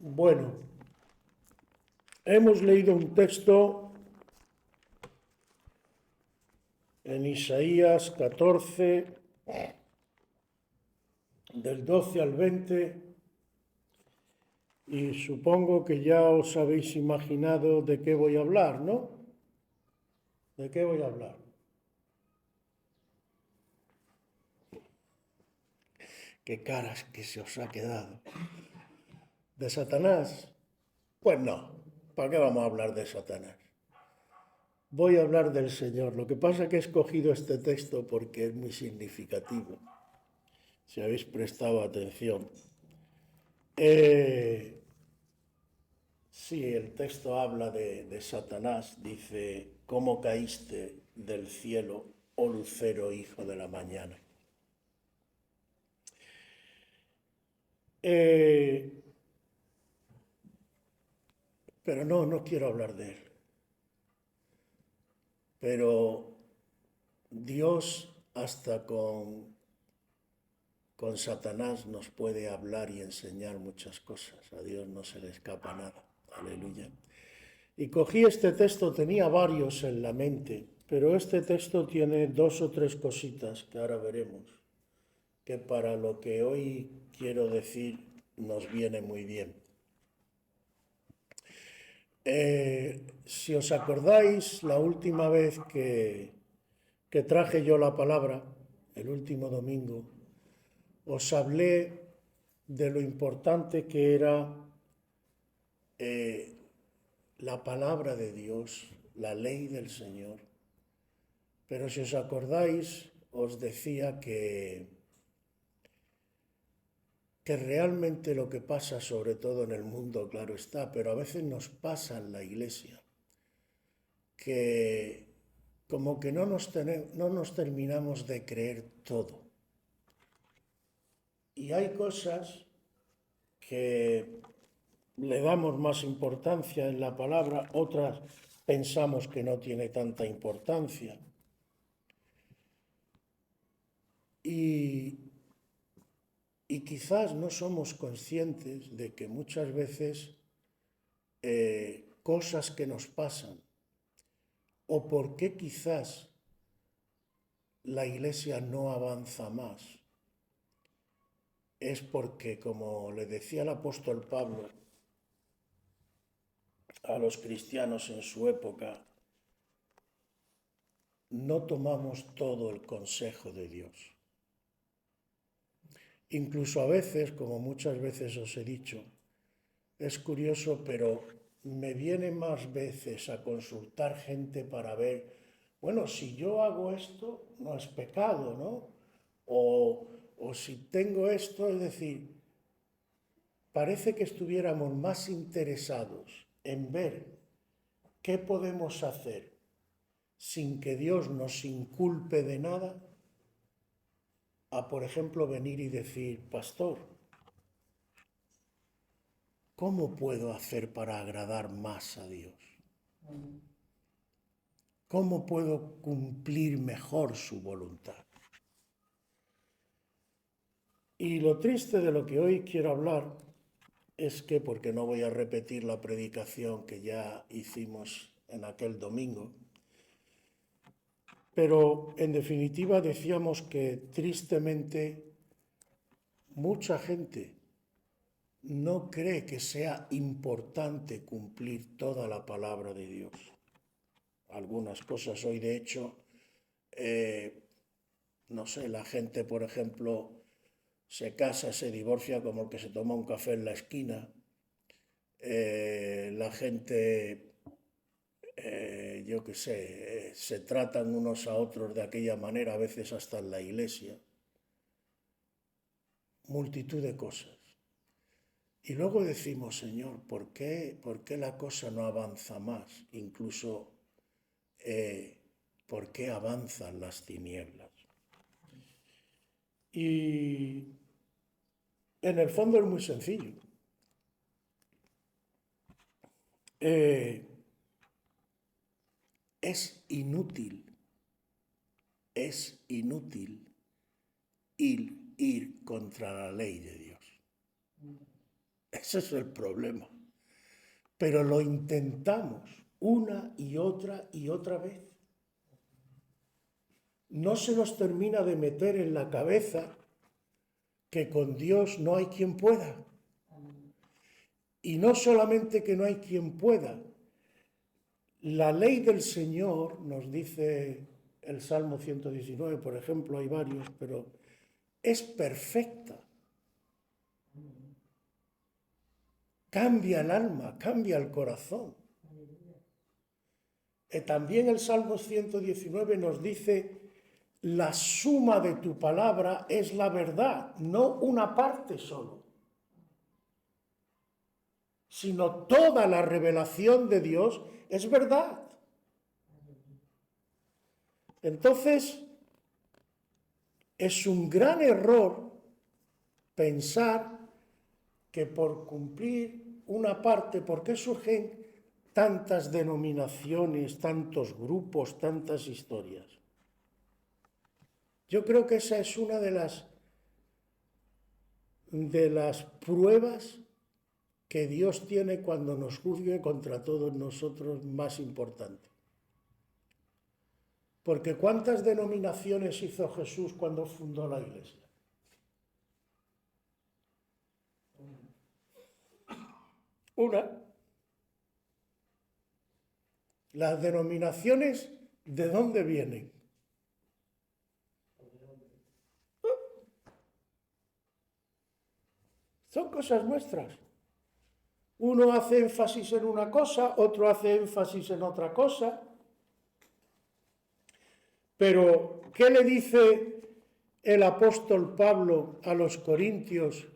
Bueno, hemos leído un texto en Isaías 14, del 12 al 20, y supongo que ya os habéis imaginado de qué voy a hablar, ¿no? ¿De qué voy a hablar? Qué caras que se os ha quedado. ¿De Satanás? Pues no, ¿para qué vamos a hablar de Satanás? Voy a hablar del Señor. Lo que pasa es que he escogido este texto porque es muy significativo, si habéis prestado atención. Sí, el texto habla de Satanás, dice, ¿cómo caíste del cielo, oh lucero, hijo de la mañana? Eh, pero no quiero hablar de él. Pero Dios hasta con Satanás nos puede hablar y enseñar muchas cosas. A Dios no se le escapa nada. Aleluya. Y cogí este texto, tenía varios en la mente, pero este texto tiene dos o tres cositas que ahora veremos, que para lo que hoy quiero decir nos viene muy bien. Si os acordáis, la última vez que traje yo la palabra, el último domingo, os hablé de lo importante que era la palabra de Dios, la ley del Señor. Pero si os acordáis, os decía que realmente lo que pasa, sobre todo en el mundo, claro está, pero a veces nos pasa en la iglesia, que como que no nos terminamos de creer todo. Y hay cosas que le damos más importancia en la palabra, otras pensamos que no tiene tanta importancia. Y quizás no somos conscientes de que muchas veces cosas que nos pasan, o por qué quizás la iglesia no avanza más, es porque, como le decía el apóstol Pablo a los cristianos en su época, no tomamos todo el consejo de Dios. Incluso a veces, como muchas veces os he dicho, es curioso, pero me viene más veces a consultar gente para ver, bueno, si yo hago esto, no es pecado, ¿no? O si tengo esto, es decir, parece que estuviéramos más interesados en ver qué podemos hacer sin que Dios nos inculpe de nada, a, por ejemplo, venir y decir, pastor, ¿cómo puedo hacer para agradar más a Dios? ¿Cómo puedo cumplir mejor su voluntad? Y lo triste de lo que hoy quiero hablar es que, porque no voy a repetir la predicación que ya hicimos en aquel domingo, pero en definitiva decíamos que tristemente mucha gente no cree que sea importante cumplir toda la palabra de Dios. Algunas cosas hoy, de hecho, no sé, la gente, por ejemplo, se casa, se divorcia como el que se toma un café en la esquina. La gente, yo qué sé, se tratan unos a otros de aquella manera, a veces hasta en la iglesia. Multitud de cosas. Y luego decimos, Señor, ¿por qué la cosa no avanza más? Incluso, ¿por qué avanzan las tinieblas? Y en el fondo es muy sencillo. Eh, es inútil ir contra la ley de Dios. Ese es el problema. Pero lo intentamos una y otra vez. No se nos termina de meter en la cabeza que con Dios no hay quien pueda. Y no solamente que no hay quien pueda. La ley del Señor, nos dice el Salmo 119, por ejemplo, hay varios, pero es perfecta. Cambia el alma, cambia el corazón. También el Salmo 119 nos dice, la suma de tu palabra es la verdad, no una parte solo, sino toda la revelación de Dios es verdad. Entonces, es un gran error pensar que por cumplir una parte, ¿por qué surgen tantas denominaciones, tantos grupos, tantas historias? Yo creo que esa es una de las pruebas que Dios tiene cuando nos juzgue contra todos nosotros más importante. Porque ¿cuántas denominaciones hizo Jesús cuando fundó la Iglesia? Una. Las denominaciones, ¿de dónde vienen? Son cosas nuestras. Uno hace énfasis en una cosa, otro hace énfasis en otra cosa. Pero, ¿qué le dice el apóstol Pablo a los corintios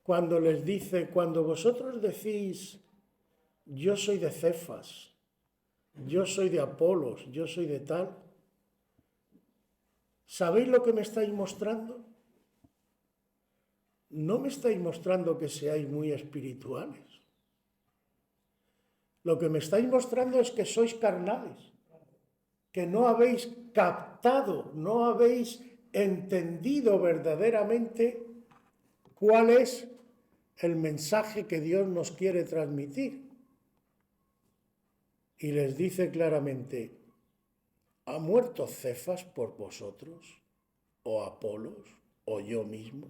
cuando les dice, cuando vosotros decís, yo soy de Cefas, yo soy de Apolos, yo soy de tal? ¿Sabéis lo que me estáis mostrando? No me estáis mostrando que seáis muy espirituales. Lo que me estáis mostrando es que sois carnales, que no habéis captado, no habéis entendido verdaderamente cuál es el mensaje que Dios nos quiere transmitir. Y les dice claramente, ¿ha muerto Cefas por vosotros? ¿O Apolos? ¿O yo mismo?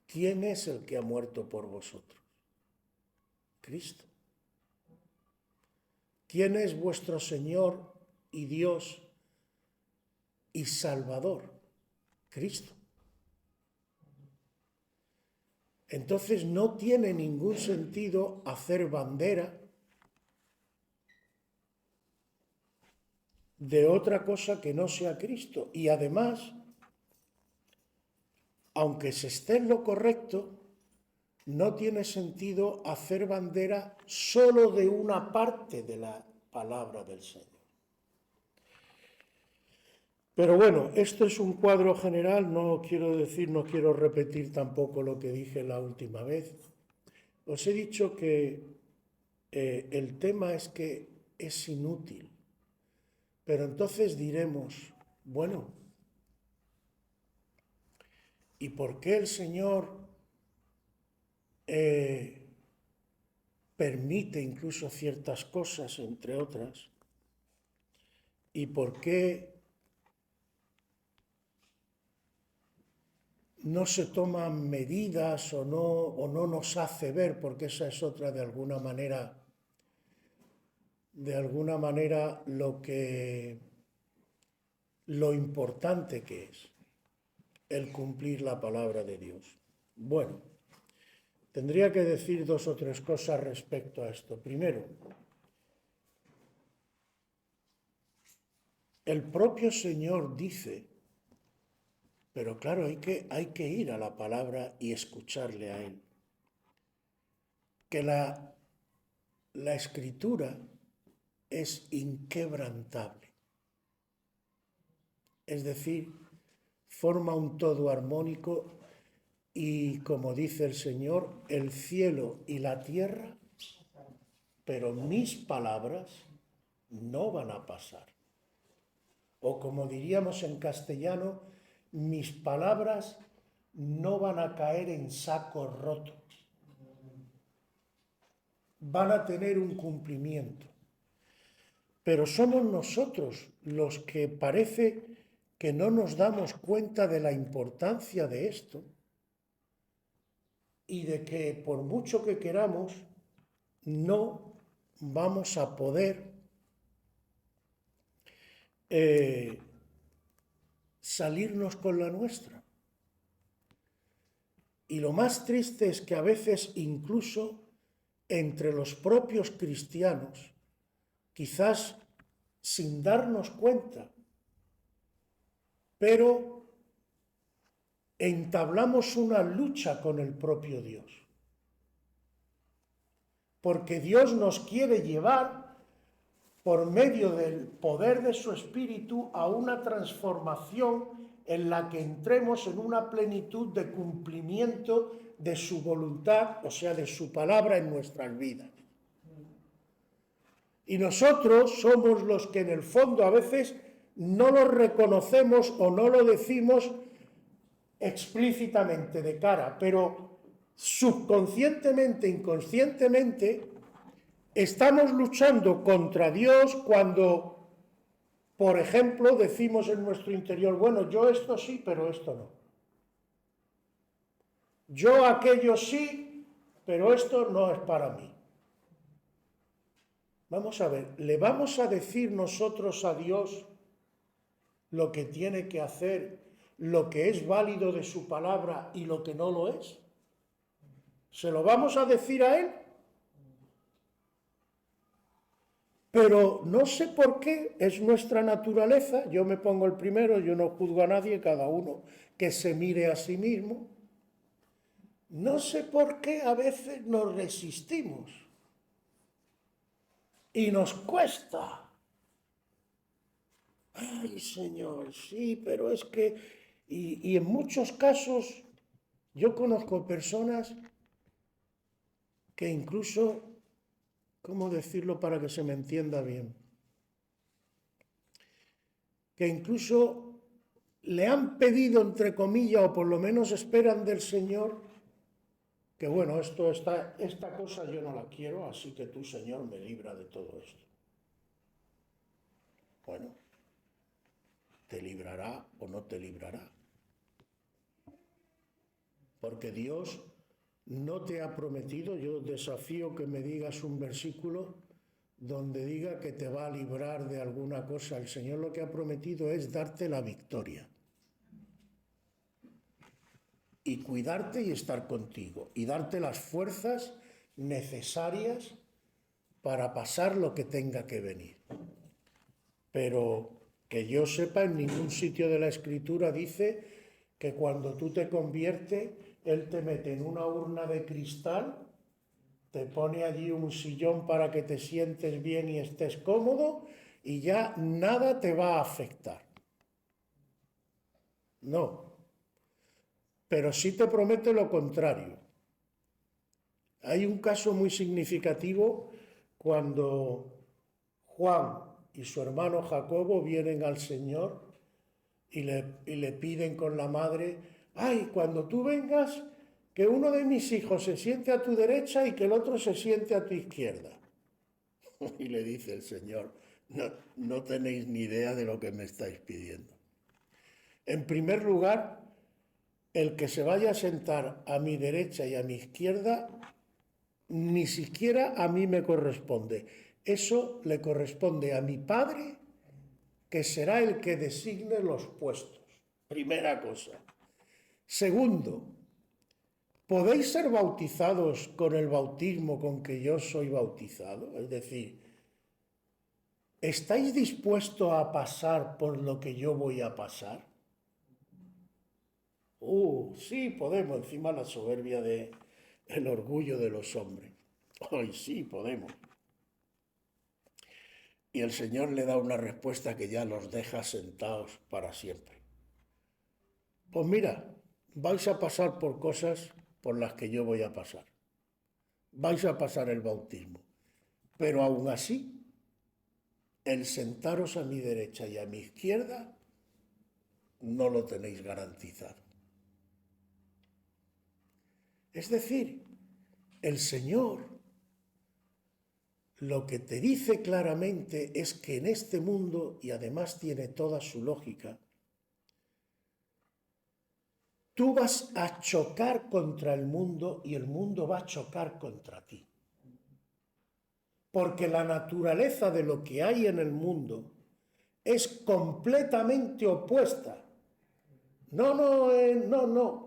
¿Quién es el que ha muerto por vosotros? Cristo. ¿Quién es vuestro Señor y Dios y Salvador? Cristo. Entonces no tiene ningún sentido hacer bandera de otra cosa que no sea Cristo. Y además, aunque se esté en lo correcto, no tiene sentido hacer bandera solo de una parte de la palabra del Señor. Pero bueno, esto es un cuadro general, no quiero repetir tampoco lo que dije la última vez. Os he dicho que el tema es que es inútil. Pero entonces diremos, bueno, ¿y por qué el Señor permite incluso ciertas cosas, entre otras? ¿Y por qué no se toman medidas o no nos hace ver? Porque esa es otra, de alguna manera lo importante que es el cumplir la palabra de Dios. Bueno, tendría que decir dos o tres cosas respecto a esto. Primero, el propio Señor dice, pero claro, hay que ir a la palabra y escucharle a Él, que la Escritura es inquebrantable. Es decir, forma un todo armónico y, como dice el Señor, el cielo y la tierra, pero mis palabras no van a pasar. O como diríamos en castellano, mis palabras no van a caer en saco roto. Van a tener un cumplimiento. Pero somos nosotros los que parece que no nos damos cuenta de la importancia de esto y de que por mucho que queramos, no vamos a poder salirnos con la nuestra. Y lo más triste es que a veces incluso entre los propios cristianos, quizás sin darnos cuenta, pero entablamos una lucha con el propio Dios. Porque Dios nos quiere llevar por medio del poder de su Espíritu a una transformación en la que entremos en una plenitud de cumplimiento de su voluntad, o sea, de su palabra en nuestras vidas. Y nosotros somos los que en el fondo a veces no lo reconocemos o no lo decimos explícitamente de cara, pero subconscientemente, inconscientemente, estamos luchando contra Dios cuando, por ejemplo, decimos en nuestro interior, bueno, yo esto sí, pero esto no. Yo aquello sí, pero esto no es para mí. Vamos a ver, ¿le vamos a decir nosotros a Dios lo que tiene que hacer, lo que es válido de su palabra y lo que no lo es? ¿Se lo vamos a decir a Él? Pero no sé por qué, es nuestra naturaleza, yo me pongo el primero, yo no juzgo a nadie, cada uno que se mire a sí mismo. No sé por qué a veces nos resistimos y nos cuesta. Ay, Señor, sí, pero es que... Y en muchos casos yo conozco personas que incluso, ¿cómo decirlo para que se me entienda bien? Que incluso le han pedido, entre comillas, o por lo menos esperan del Señor, que bueno, esta cosa yo no la quiero, así que tú, Señor, me libra de todo esto. Bueno, te librará o no te librará. Porque Dios no te ha prometido, yo desafío que me digas un versículo donde diga que te va a librar de alguna cosa. El Señor lo que ha prometido es darte la victoria. Y cuidarte y estar contigo. Y darte las fuerzas necesarias para pasar lo que tenga que venir. Pero que yo sepa, en ningún sitio de la Escritura dice que cuando tú te conviertes, Él te mete en una urna de cristal, te pone allí un sillón para que te sientes bien y estés cómodo y ya nada te va a afectar. No, pero sí te promete lo contrario. Hay un caso muy significativo cuando Juan y su hermano Jacobo vienen al Señor y le piden con la madre, ay, cuando tú vengas, que uno de mis hijos se siente a tu derecha y que el otro se siente a tu izquierda. Y le dice el Señor, no tenéis ni idea de lo que me estáis pidiendo. En primer lugar, el que se vaya a sentar a mi derecha y a mi izquierda, ni siquiera a mí me corresponde. Eso le corresponde a mi Padre, que será el que designe los puestos. Primera cosa. Segundo, ¿podéis ser bautizados con el bautismo con que yo soy bautizado? Es decir, ¿estáis dispuestos a pasar por lo que yo voy a pasar? Sí, podemos, encima la soberbia el orgullo de los hombres. Ay, sí, podemos. Y el Señor le da una respuesta que ya los deja sentados para siempre. Pues mira, vais a pasar por cosas por las que yo voy a pasar. Vais a pasar el bautismo. Pero aún así, el sentaros a mi derecha y a mi izquierda no lo tenéis garantizado. Es decir, el Señor lo que te dice claramente es que en este mundo, y además tiene toda su lógica, tú vas a chocar contra el mundo y el mundo va a chocar contra ti. Porque la naturaleza de lo que hay en el mundo es completamente opuesta. No.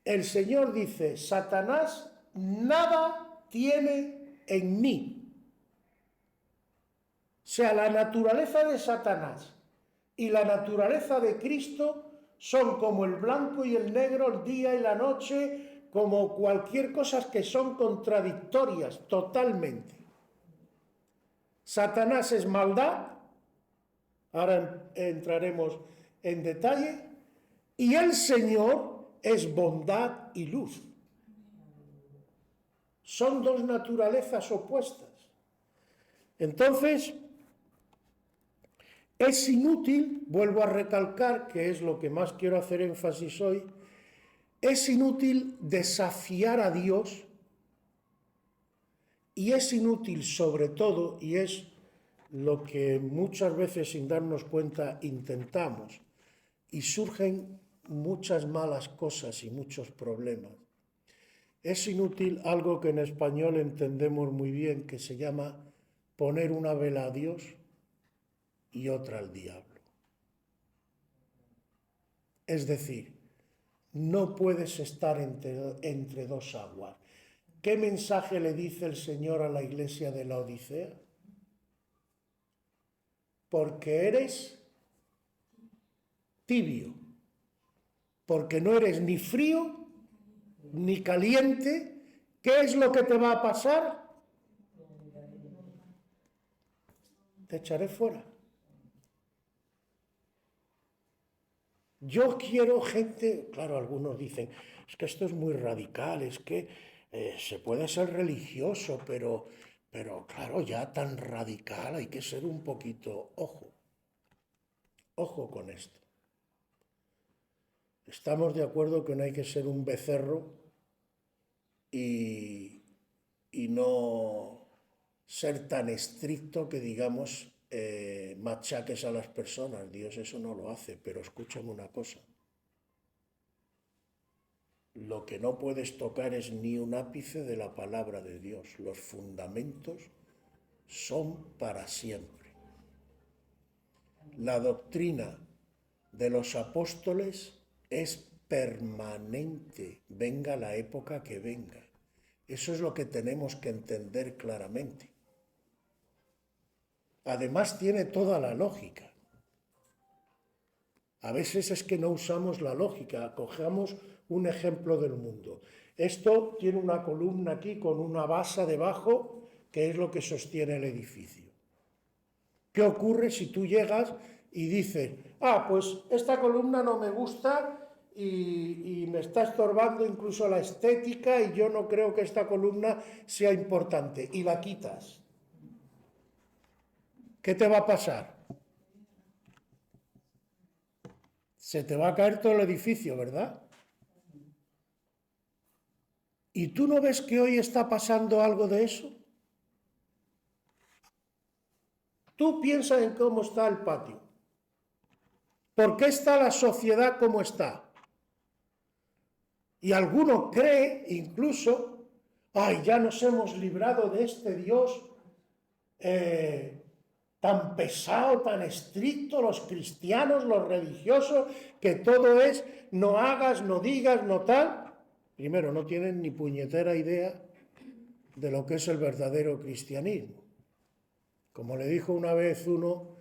El Señor dice, Satanás nada tiene en mí. O sea, la naturaleza de Satanás y la naturaleza de Cristo son como el blanco y el negro, el día y la noche, como cualquier cosa que son contradictorias totalmente. Satanás es maldad, ahora entraremos en detalle, y el Señor es bondad y luz. Son dos naturalezas opuestas. Entonces, es inútil, vuelvo a recalcar, que es lo que más quiero hacer énfasis hoy, es inútil desafiar a Dios y es inútil sobre todo, y es lo que muchas veces sin darnos cuenta intentamos, y surgen muchas malas cosas y muchos problemas. Es inútil algo que en español entendemos muy bien, que se llama poner una vela a Dios y otra al diablo. Es decir, no puedes estar entre dos aguas. ¿Qué mensaje le dice el Señor a la iglesia de la Odisea? Porque eres tibio, porque no eres ni frío ni caliente, ¿qué es lo que te va a pasar? Te echaré fuera. Yo quiero gente, claro, algunos dicen, es que esto es muy radical, es que se puede ser religioso, pero claro, ya tan radical hay que ser un poquito, ojo con esto. Estamos de acuerdo que no hay que ser un becerro y no ser tan estricto que digamos machaques a las personas. Dios eso no lo hace, pero escúchame una cosa. Lo que no puedes tocar es ni un ápice de la palabra de Dios. Los fundamentos son para siempre. La doctrina de los apóstoles es permanente, venga la época que venga. Eso es lo que tenemos que entender claramente. Además tiene toda la lógica. A veces es que no usamos la lógica, cogemos un ejemplo del mundo. Esto tiene una columna aquí con una base debajo, que es lo que sostiene el edificio. ¿Qué ocurre si tú llegas y dices, pues esta columna no me gusta y me está estorbando incluso la estética y yo no creo que esta columna sea importante, y la quitas? ¿Qué te va a pasar? Se te va a caer todo el edificio, ¿verdad? ¿Y tú no ves que hoy está pasando algo de eso? Tú piensas en cómo está el patio. ¿Por qué está la sociedad como está? Y alguno cree incluso, ya nos hemos librado de este Dios tan pesado, tan estricto, los cristianos, los religiosos, que todo es no hagas, no digas, no tal. Primero, no tienen ni puñetera idea de lo que es el verdadero cristianismo. Como le dijo una vez uno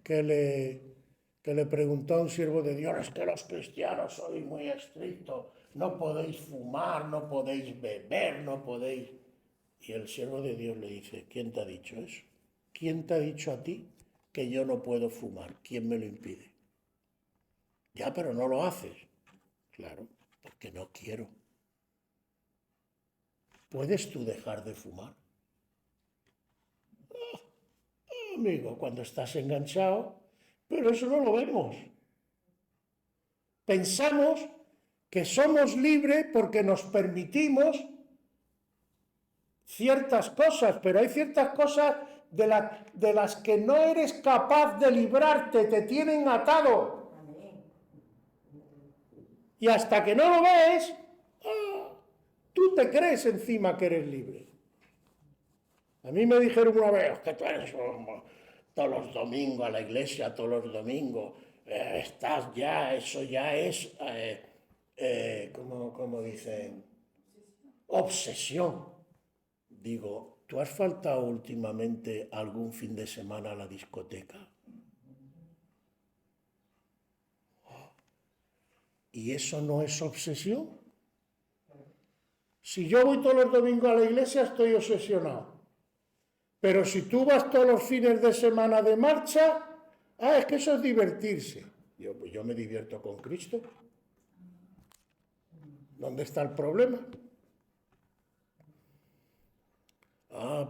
que le preguntó a un siervo de Dios, es que los cristianos sois muy estrictos, no podéis fumar, no podéis beber, no podéis... Y el siervo de Dios le dice, ¿quién te ha dicho eso? ¿Quién te ha dicho a ti que yo no puedo fumar? ¿Quién me lo impide? Ya, pero no lo haces. Claro, porque no quiero. ¿Puedes tú dejar de fumar? Amigo, cuando estás enganchado, pero eso no lo vemos. Pensamos que somos libres porque nos permitimos ciertas cosas, pero hay ciertas cosas de las que no eres capaz de librarte, te tienen atado. Y hasta que no lo ves, tú te crees encima que eres libre. A mí me dijeron una vez que tú eres todos los domingos a la iglesia, todos los domingos, estás ya, eso ya es, ¿cómo dicen? Obsesión. Digo, ¿tú has faltado últimamente algún fin de semana a la discoteca? ¿Y eso no es obsesión? Si yo voy todos los domingos a la iglesia, estoy obsesionado. Pero si tú vas todos los fines de semana de marcha, es que eso es divertirse. Pues yo me divierto con Cristo. ¿Dónde está el problema?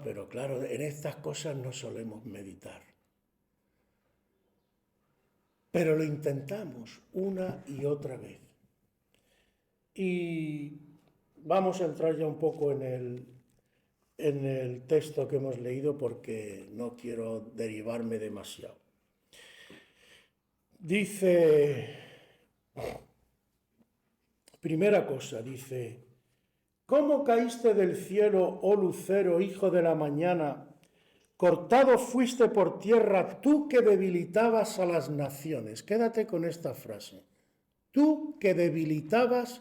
Pero claro, en estas cosas no solemos meditar. Pero lo intentamos una y otra vez. Y vamos a entrar ya un poco en el texto que hemos leído porque no quiero derivarme demasiado. Dice, primera cosa, dice, ¿cómo caíste del cielo, oh lucero, hijo de la mañana? Cortado fuiste por tierra, tú que debilitabas a las naciones. Quédate con esta frase. Tú que debilitabas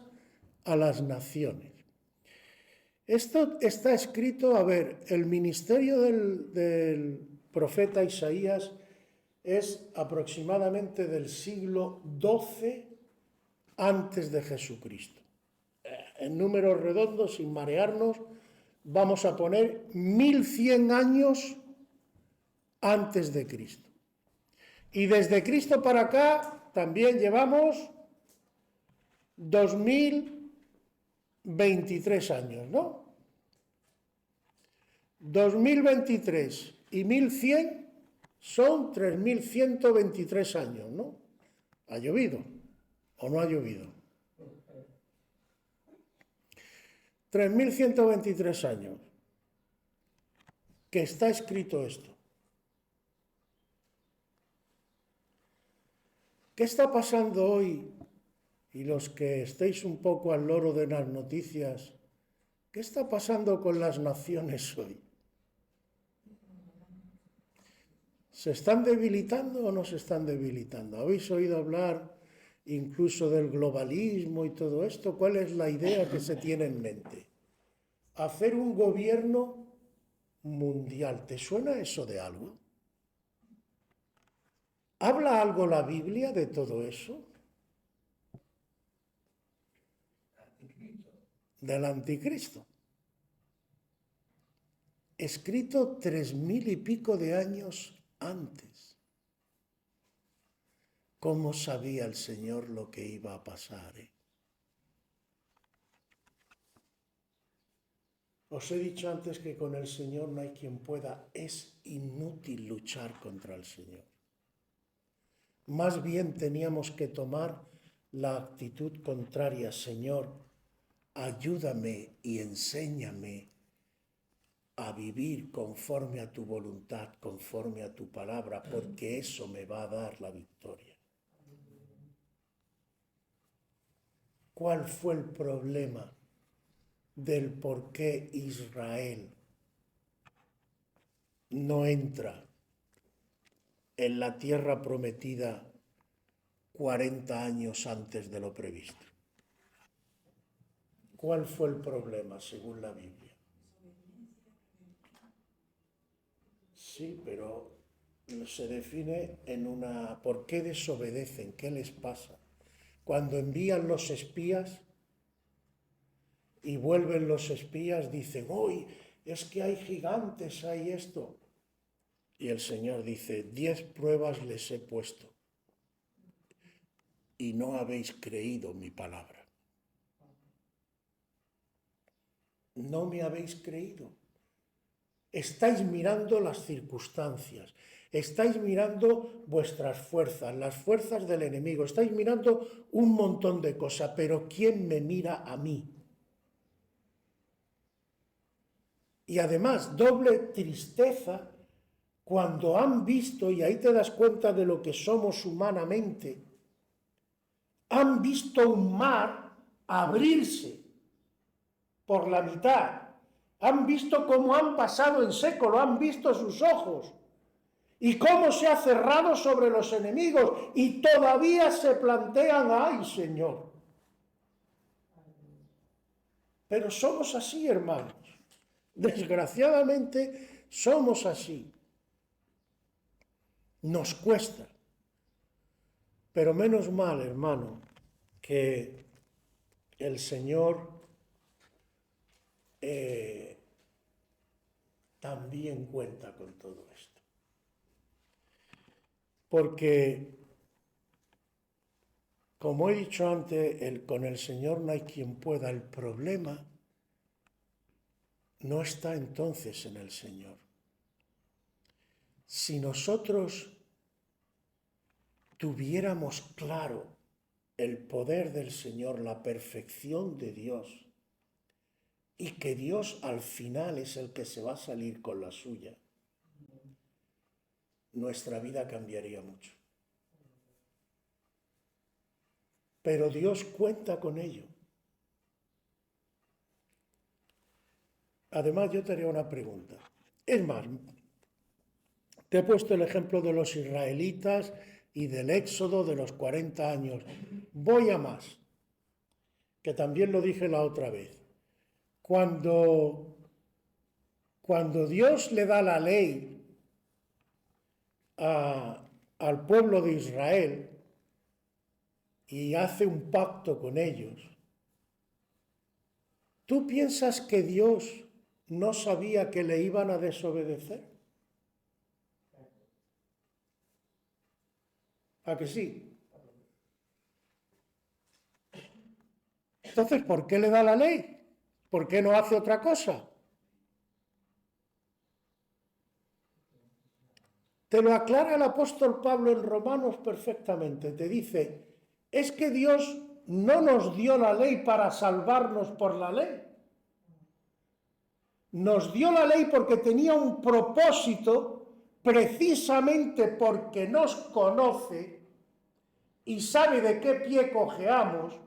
a las naciones. Esto está escrito, el ministerio del profeta Isaías es aproximadamente del siglo XII antes de Jesucristo. En números redondos, sin marearnos, vamos a poner 1100 años antes de Cristo. Y desde Cristo para acá también llevamos 2023 años, ¿no? 2023 y 1100 son 3123 años, ¿no? ¿Ha llovido o no ha llovido? 3123 años que está escrito esto. ¿Qué está pasando hoy? Y los que estéis un poco al loro de las noticias, ¿qué está pasando con las naciones hoy? ¿Se están debilitando o no se están debilitando? ¿Habéis oído hablar incluso del globalismo y todo esto? ¿Cuál es la idea que se tiene en mente? Hacer un gobierno mundial. ¿Te suena eso de algo? ¿Habla algo la Biblia de todo eso? Del anticristo. Escrito 3000 y pico de años antes. ¿Cómo sabía el Señor lo que iba a pasar? Os he dicho antes que con el Señor no hay quien pueda. Es inútil luchar contra el Señor. Más bien teníamos que tomar la actitud contraria. Señor, ayúdame y enséñame a vivir conforme a tu voluntad, conforme a tu palabra, porque eso me va a dar la victoria. ¿Cuál fue el problema del por qué Israel no entra en la tierra prometida 40 años antes de lo previsto? ¿Cuál fue el problema según la Biblia? Sí, pero se define en una... ¿Por qué desobedecen? ¿Qué les pasa? Cuando envían los espías y vuelven los espías, dicen, hoy es que hay gigantes, hay esto. Y el Señor dice, 10 pruebas les he puesto y no habéis creído mi palabra. No me habéis creído. Estáis mirando las circunstancias, Estáis mirando vuestras fuerzas, las fuerzas del enemigo, estáis mirando un montón de cosas, pero ¿quién me mira a mí? Y además, doble tristeza cuando han visto, y ahí te das cuenta de lo que somos humanamente, han visto un mar abrirse por la mitad, han visto cómo han pasado en seco, lo han visto sus ojos, y cómo se ha cerrado sobre los enemigos, y todavía se plantean, ¡ay, Señor! Pero somos así, hermanos. Desgraciadamente, somos así. Nos cuesta. Pero menos mal, hermano, que el Señor también cuenta con todo esto. Porque, como he dicho antes, con el Señor no hay quien pueda. El problema no está entonces en el Señor. Si nosotros tuviéramos claro el poder del Señor, la perfección de Dios, y que Dios al final es el que se va a salir con la suya, nuestra vida cambiaría mucho. Pero Dios cuenta con ello. Además, yo te haría una pregunta. Es más, te he puesto el ejemplo de los israelitas y del éxodo de los 40 años. Voy a más, que también lo dije la otra vez. Cuando Dios le da la ley al pueblo de Israel y hace un pacto con ellos, ¿tú piensas que Dios no sabía que le iban a desobedecer? ¿A que sí? Entonces, ¿por qué le da la ley? ¿Por qué no hace otra cosa? Te lo aclara el apóstol Pablo en Romanos perfectamente. Te dice, es que Dios no nos dio la ley para salvarnos por la ley. Nos dio la ley porque tenía un propósito, precisamente porque nos conoce y sabe de qué pie cojeamos.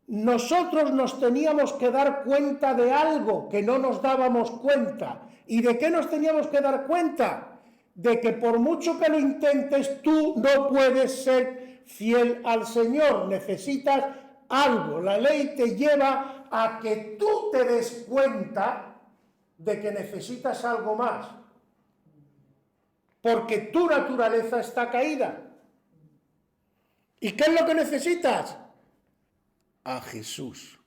Nosotros nos teníamos que dar cuenta de algo que no nos dábamos cuenta. ¿Y de qué nos teníamos que dar cuenta? De que por mucho que lo intentes, tú no puedes ser fiel al Señor. Necesitas algo. La ley te lleva a que tú te des cuenta de que necesitas algo más. Porque tu naturaleza está caída. ¿Y qué es lo que necesitas? A Jesús.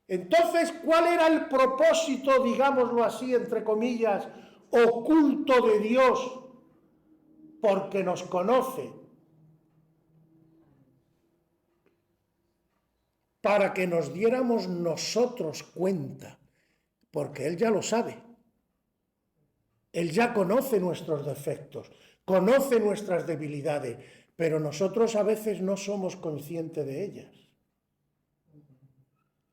Entonces, ¿cuál era el propósito, digámoslo así, entre comillas, oculto de Dios? Porque nos conoce. Para que nos diéramos nosotros cuenta. Porque Él ya lo sabe. Él ya conoce nuestros defectos, conoce nuestras debilidades, pero nosotros a veces no somos conscientes de ellas.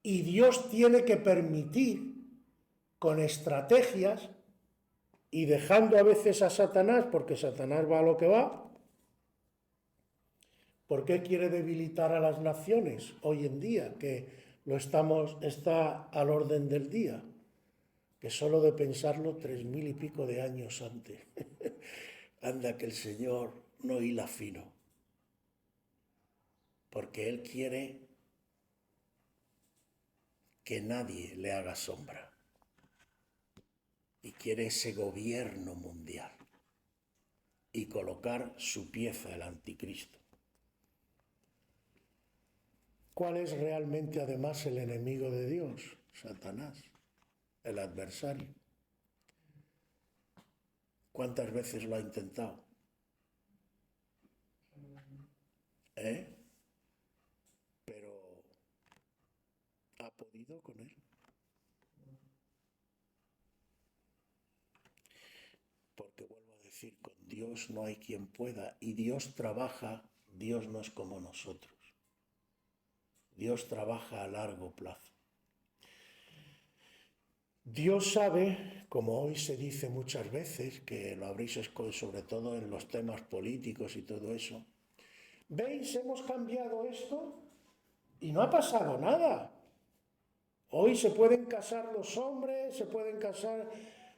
Y Dios tiene que permitir, con estrategias, y dejando a veces a Satanás, porque Satanás va a lo que va. ¿Por qué quiere debilitar a las naciones hoy en día? Que está al orden del día. Que solo de pensarlo 3000 y pico de años antes. Anda que el Señor no hila fino. Porque Él quiere que nadie le haga sombra. Y quiere ese gobierno mundial. Y colocar su pieza, el anticristo. ¿Cuál es realmente además el enemigo de Dios? Satanás, el adversario. ¿Cuántas veces lo ha intentado? Pero ¿ha podido con él? decir, con Dios no hay quien pueda, y Dios trabaja, Dios no es como nosotros. Dios trabaja a largo plazo. Dios sabe, como hoy se dice muchas veces, que lo habréis escuchado sobre todo en los temas políticos y todo eso, ¿veis? Hemos cambiado esto y no ha pasado nada. Hoy se pueden casar los hombres, se pueden casar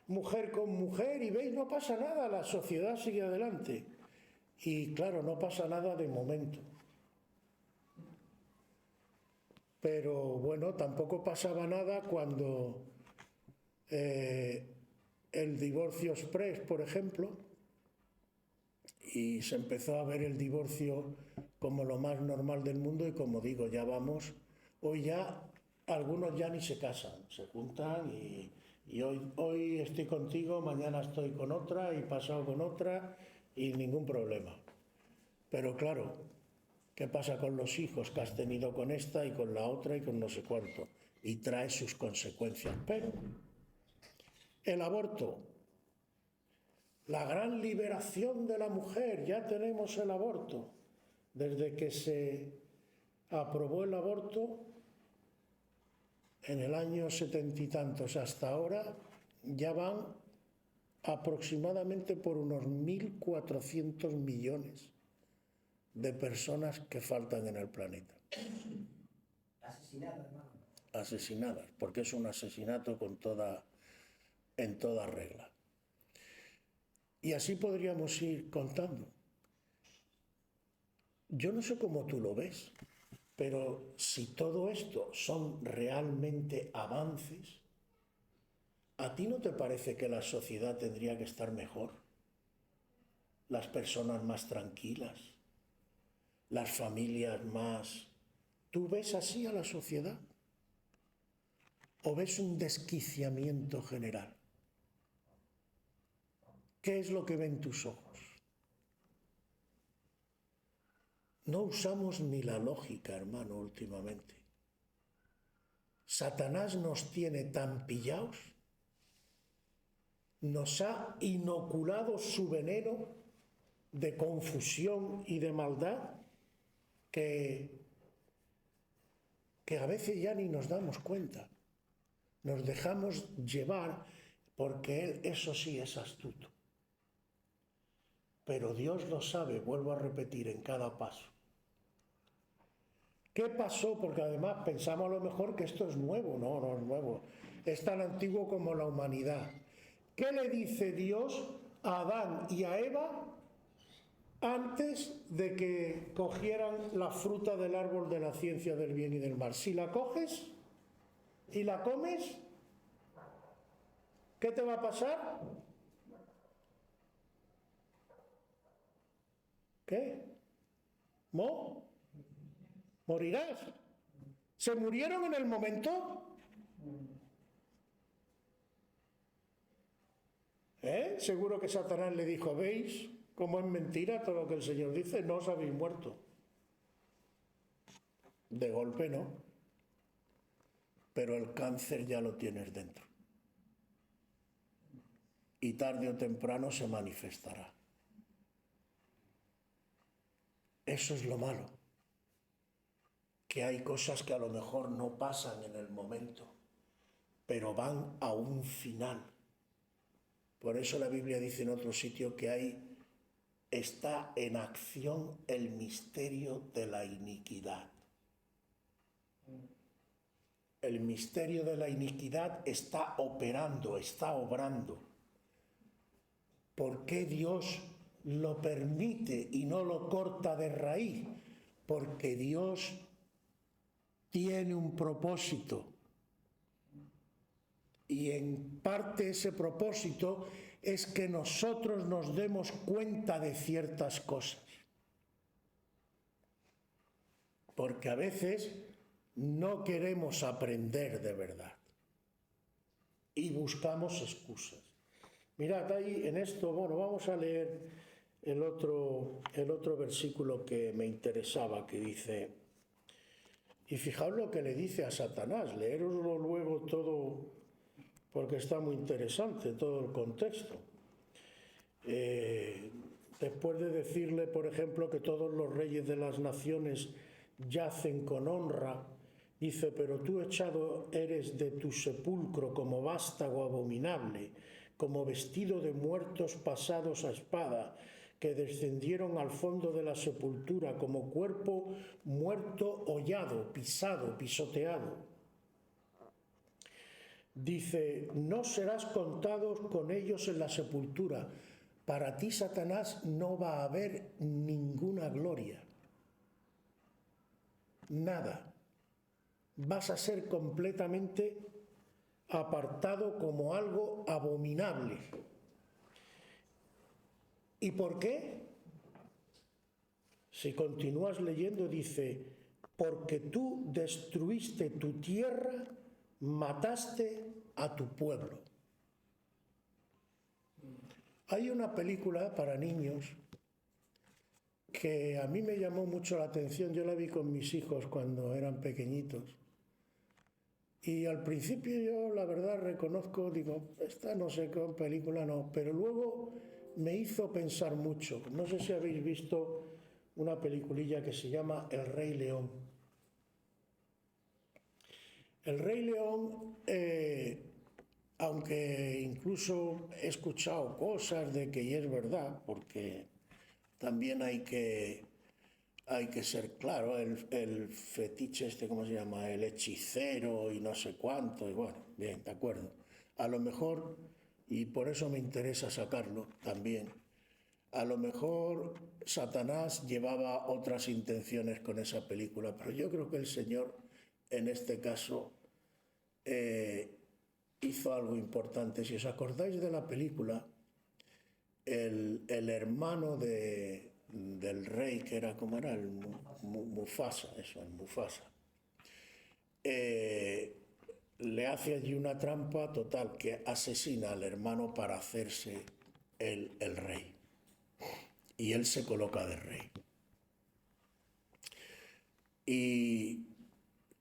mujer con mujer y veis, no pasa nada, la sociedad sigue adelante. Y claro, no pasa nada de momento. Pero bueno, tampoco pasaba nada cuando el divorcio express, por ejemplo, y se empezó a ver el divorcio como lo más normal del mundo y como digo, ya vamos, hoy ya algunos ya ni se casan, se juntan y hoy estoy contigo, mañana estoy con otra y pasado con otra y ningún problema. Pero claro, ¿qué pasa con los hijos que has tenido con esta y con la otra y con no sé cuánto? Y trae sus consecuencias. Pero el aborto, la gran liberación de la mujer, ya tenemos el aborto. Desde que se aprobó el aborto en el año 70 y tantos hasta ahora, ya van aproximadamente por unos 1.400 millones de personas que faltan en el planeta. Asesinadas, hermano. Asesinadas, porque es un asesinato en toda regla. Y así podríamos ir contando. Yo no sé cómo tú lo ves, pero si todo esto son realmente avances, ¿a ti no te parece que la sociedad tendría que estar mejor? Las personas más tranquilas, las familias más... ¿Tú ves así a la sociedad? ¿O ves un desquiciamiento general? ¿Qué es lo que ven tus ojos? No usamos ni la lógica, hermano, últimamente. Satanás nos tiene tan pillados, nos ha inoculado su veneno de confusión y de maldad que a veces ya ni nos damos cuenta. Nos dejamos llevar porque él, eso sí, es astuto. Pero Dios lo sabe, vuelvo a repetir, en cada paso. ¿Qué pasó? Porque además pensamos a lo mejor que esto es nuevo. No, no es nuevo. Es tan antiguo como la humanidad. ¿Qué le dice Dios a Adán y a Eva antes de que cogieran la fruta del árbol de la ciencia del bien y del mal? Si la coges y la comes, ¿qué te va a pasar? ¿Qué? ¿Morirás? ¿Se murieron en el momento? Seguro que Satanás le dijo, ¿veis cómo es mentira todo lo que el Señor dice? No os habéis muerto. De golpe no. Pero el cáncer ya lo tienes dentro. Y tarde o temprano se manifestará. Eso es lo malo. Que hay cosas que a lo mejor no pasan en el momento, pero van a un final. Por eso la Biblia dice en otro sitio que está en acción el misterio de la iniquidad. El misterio de la iniquidad está operando, está obrando. ¿Por qué Dios lo permite y no lo corta de raíz? Porque Dios tiene un propósito. Y en parte ese propósito es que nosotros nos demos cuenta de ciertas cosas. Porque a veces no queremos aprender de verdad. Y buscamos excusas. Mirad ahí en esto, bueno, vamos a leer el otro versículo que me interesaba, que dice, y fijaos lo que le dice a Satanás, leéroslo luego todo, porque está muy interesante todo el contexto. Después de decirle, por ejemplo, que todos los reyes de las naciones yacen con honra, dice, pero tú echado eres de tu sepulcro como vástago abominable, como vestido de muertos pasados a espada, que descendieron al fondo de la sepultura como cuerpo muerto, hollado, pisado, pisoteado. Dice, no serás contado con ellos en la sepultura. Para ti, Satanás, no va a haber ninguna gloria. Nada. Vas a ser completamente apartado como algo abominable. ¿Y por qué? Si continúas leyendo, dice, porque tú destruiste tu tierra, mataste a tu pueblo. Hay una película para niños que a mí me llamó mucho la atención. Yo la vi con mis hijos cuando eran pequeñitos. Y al principio yo, la verdad, reconozco, digo, esta no sé qué película no, pero luego me hizo pensar mucho. No sé si habéis visto una peliculilla que se llama El Rey León. El Rey León, aunque incluso he escuchado cosas de que y es verdad, porque también hay que ser claro, el fetiche este, ¿cómo se llama? El hechicero y no sé cuánto, y bueno, bien, de acuerdo. A lo mejor, y por eso me interesa sacarlo también, a lo mejor Satanás llevaba otras intenciones con esa película, pero yo creo que el Señor, en este caso, hizo algo importante. Si os acordáis de la película, el hermano del rey, que era, ¿cómo era? El Mufasa, eso, el Mufasa. Le hace allí una trampa total, que asesina al hermano para hacerse el rey. Y él se coloca de rey. Y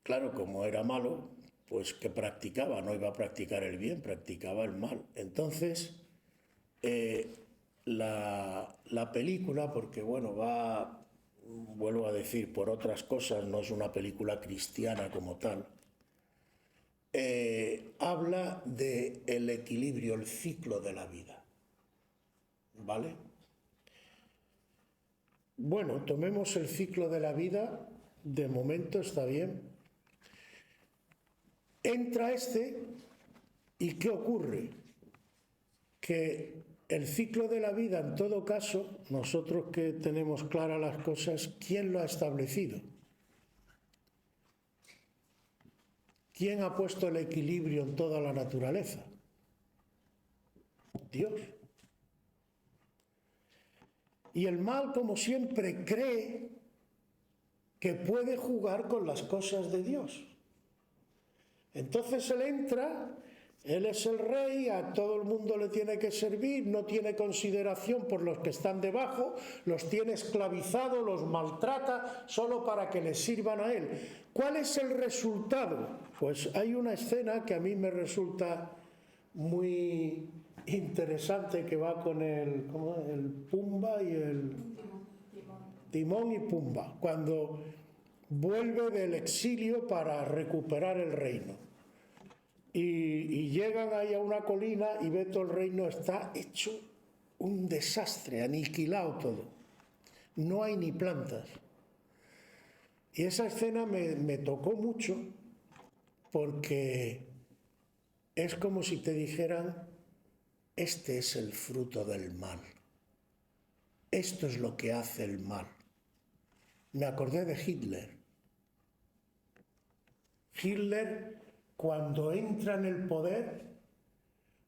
claro, como era malo, pues ¿qué practicaba? No iba a practicar el bien, practicaba el mal. Entonces, la película, porque bueno, vuelvo a decir, por otras cosas, no es una película cristiana como tal, habla del equilibrio, el ciclo de la vida. ¿Vale? Bueno, tomemos el ciclo de la vida, de momento está bien. Entra y ¿qué ocurre? Que el ciclo de la vida, en todo caso, nosotros que tenemos claras las cosas, ¿quién lo ha establecido? ¿Quién ha puesto el equilibrio en toda la naturaleza? Dios. Y el mal, como siempre, cree que puede jugar con las cosas de Dios. Entonces él entra, él es el rey, a todo el mundo le tiene que servir, no tiene consideración por los que están debajo, los tiene esclavizados, los maltrata solo para que les sirvan a él. ¿Cuál es el resultado? Pues hay una escena que a mí me resulta muy interesante, que va con el Pumba y el Timón y Pumba, cuando vuelve del exilio para recuperar el reino. Y llegan ahí a una colina y ve todo el reino, está hecho un desastre, aniquilado todo. No hay ni plantas. Y esa escena me tocó mucho, porque es como si te dijeran, este es el fruto del mal. Esto es lo que hace el mal. Me acordé de Hitler. Hitler, cuando entra en el poder,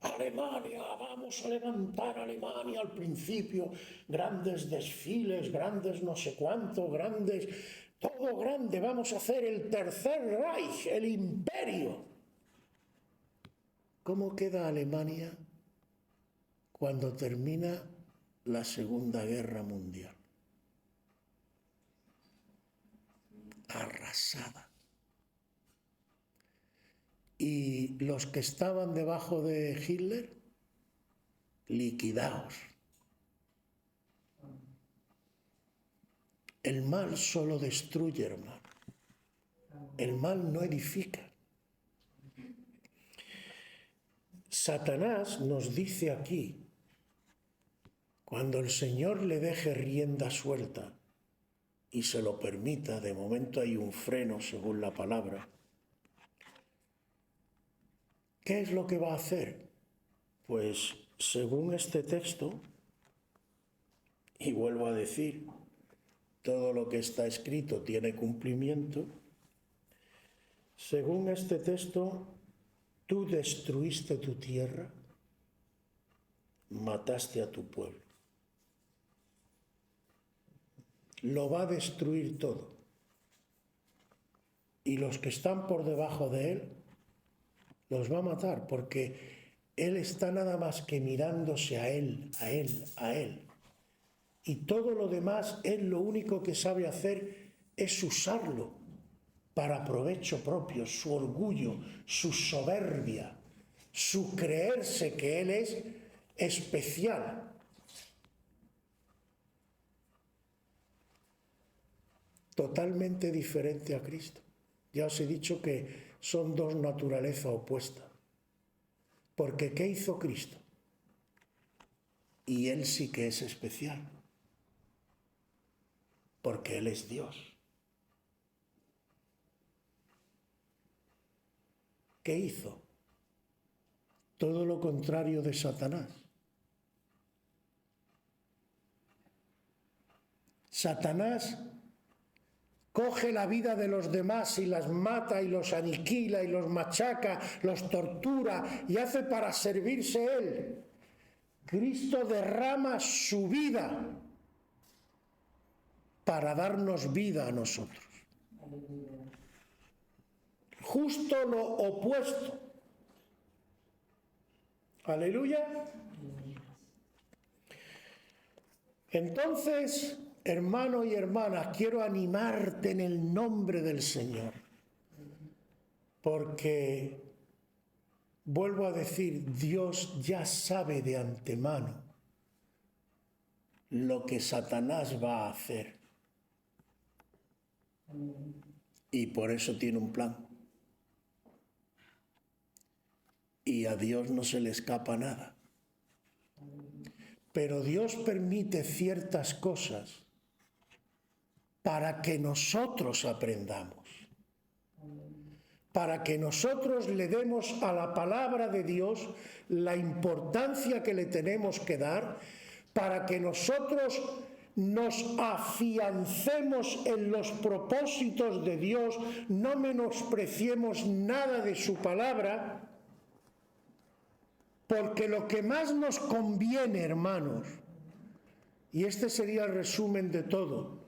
Alemania, vamos a levantar Alemania. Al principio, grandes desfiles, grandes no sé cuánto, grandes, todo grande, vamos a hacer el Tercer Reich, el imperio. ¿Cómo queda Alemania cuando termina la Segunda Guerra Mundial? Arrasada. Y los que estaban debajo de Hitler, liquidados. El mal solo destruye, hermano. El mal no edifica. Satanás nos dice aquí, cuando el Señor le deje rienda suelta y se lo permita, de momento hay un freno según la palabra, ¿qué es lo que va a hacer? Pues según este texto, y vuelvo a decir, todo lo que está escrito tiene cumplimiento, según este texto, tú destruiste tu tierra, mataste a tu pueblo. Lo va a destruir todo. Y los que están por debajo de él, los va a matar, porque él está nada más que mirándose a él, a él, a él. Y todo lo demás, él lo único que sabe hacer es usarlo para provecho propio, su orgullo, su soberbia, su creerse que él es especial. Totalmente diferente a Cristo. Ya os he dicho que son dos naturalezas opuestas. Porque ¿qué hizo Cristo? Y él sí que es especial. Porque él es Dios. ¿Qué hizo? Todo lo contrario de Satanás. Satanás coge la vida de los demás y las mata y los aniquila y los machaca, los tortura y hace para servirse él. Cristo derrama su vida para darnos vida a nosotros. Justo lo opuesto. Aleluya. Entonces, hermano y hermana, quiero animarte en el nombre del Señor, porque, vuelvo a decir, Dios ya sabe de antemano lo que Satanás va a hacer. Y por eso tiene un plan. Y a Dios no se le escapa nada. Pero Dios permite ciertas cosas para que nosotros aprendamos. Para que nosotros le demos a la palabra de Dios la importancia que le tenemos que dar, para que nosotros nos afiancemos en los propósitos de Dios, no menospreciemos nada de su palabra, porque lo que más nos conviene, hermanos, y este sería el resumen de todo,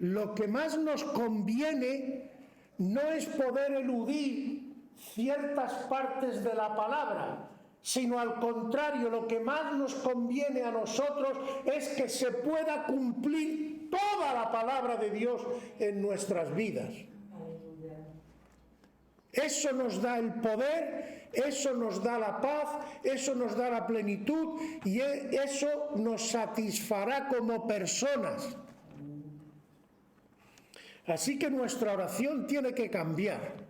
lo que más nos conviene no es poder eludir ciertas partes de la palabra, sino al contrario, lo que más nos conviene a nosotros es que se pueda cumplir toda la palabra de Dios en nuestras vidas. Eso nos da el poder, eso nos da la paz, eso nos da la plenitud y eso nos satisfará como personas. Así que nuestra oración tiene que cambiar.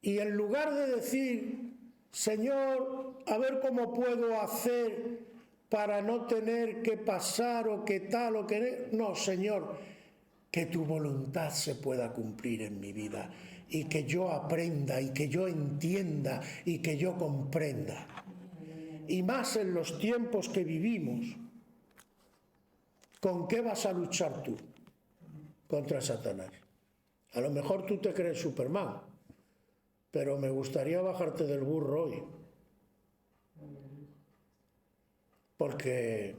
Y en lugar de decir, Señor, a ver cómo puedo hacer para no tener que pasar o que tal o que... No, Señor, que tu voluntad se pueda cumplir en mi vida y que yo aprenda y que yo entienda y que yo comprenda. Y más en los tiempos que vivimos. ¿Con qué vas a luchar tú contra Satanás? A lo mejor tú te crees Superman, pero me gustaría bajarte del burro hoy. Porque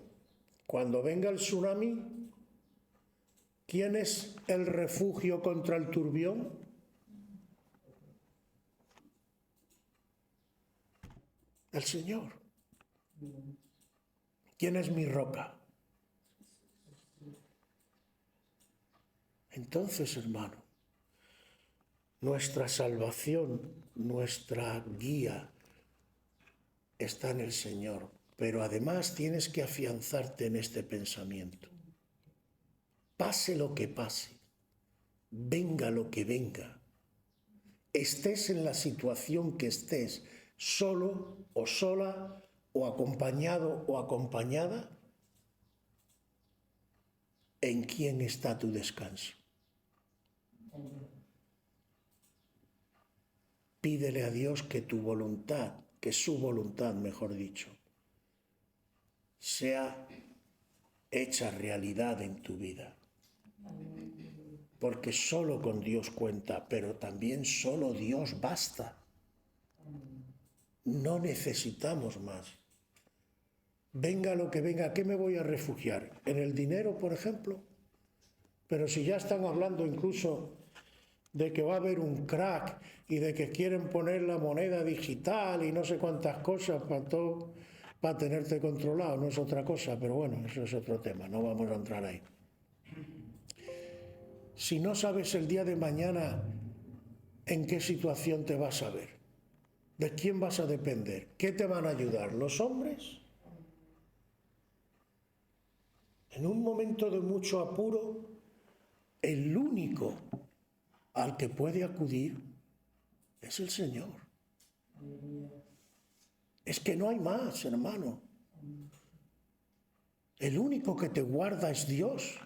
cuando venga el tsunami, ¿quién es el refugio contra el turbión? El Señor. ¿Quién es mi roca? Entonces, hermano, nuestra salvación, nuestra guía está en el Señor. pero además tienes que afianzarte en este pensamiento. Pase lo que pase, venga lo que venga, estés en la situación que estés, solo o sola, o acompañado o acompañada, ¿en quién está tu descanso? Pídele a Dios que tu voluntad, que su voluntad, mejor dicho, sea hecha realidad en tu vida. Porque solo con Dios cuenta, pero también solo Dios basta. No necesitamos más. Venga lo que venga, ¿a qué me voy a refugiar? ¿En el dinero, por ejemplo? Pero si ya están hablando incluso de que va a haber un crack y de que quieren poner la moneda digital y no sé cuántas cosas para tenerte controlado, no es otra cosa, pero bueno, eso es otro tema, no vamos a entrar ahí. Si no sabes el día de mañana en qué situación te vas a ver, de quién vas a depender, ¿qué te van a ayudar? ¿Los hombres? En un momento de mucho apuro, el único al que puede acudir es el Señor. Es que no hay más, hermano. El único que te guarda es Dios.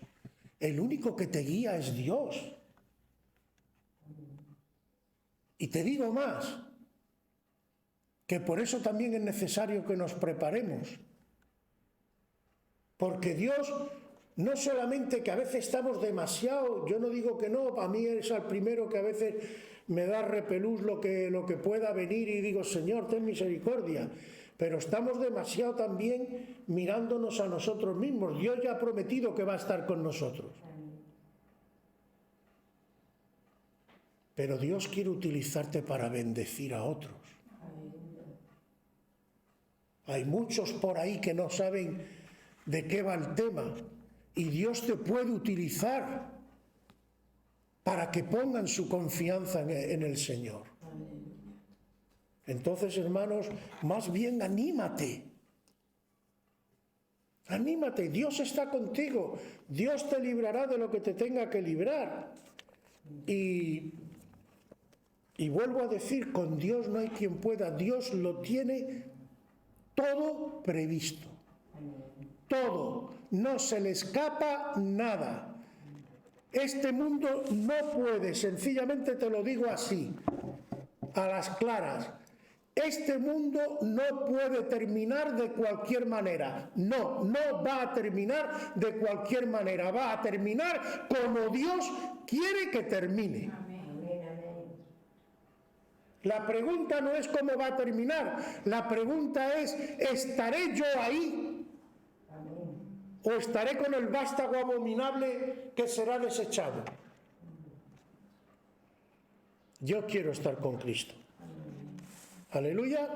El único que te guía es Dios. Y te digo más, que por eso también es necesario que nos preparemos. Porque Dios, no solamente que a veces estamos demasiado, yo no digo que no, para mí es al primero que a veces me da repelús lo que pueda venir y digo, Señor, ten misericordia. Pero estamos demasiado también mirándonos a nosotros mismos. Dios ya ha prometido que va a estar con nosotros. Pero Dios quiere utilizarte para bendecir a otros. Hay muchos por ahí que no saben de qué va el tema y Dios te puede utilizar para que pongan su confianza en el Señor. Entonces, hermanos, más bien anímate. Anímate, Dios está contigo. Dios te librará de lo que te tenga que librar. Y vuelvo a decir, con Dios no hay quien pueda. Dios lo tiene todo previsto. Todo. No se le escapa nada. Este mundo no puede, sencillamente te lo digo así, a las claras. Este mundo no puede terminar de cualquier manera. No va a terminar de cualquier manera. Va a terminar como Dios quiere que termine. La pregunta no es cómo va a terminar. La pregunta es, ¿estaré yo ahí? ¿O estaré con el vástago abominable que será desechado? Yo quiero estar con Cristo. Aleluya.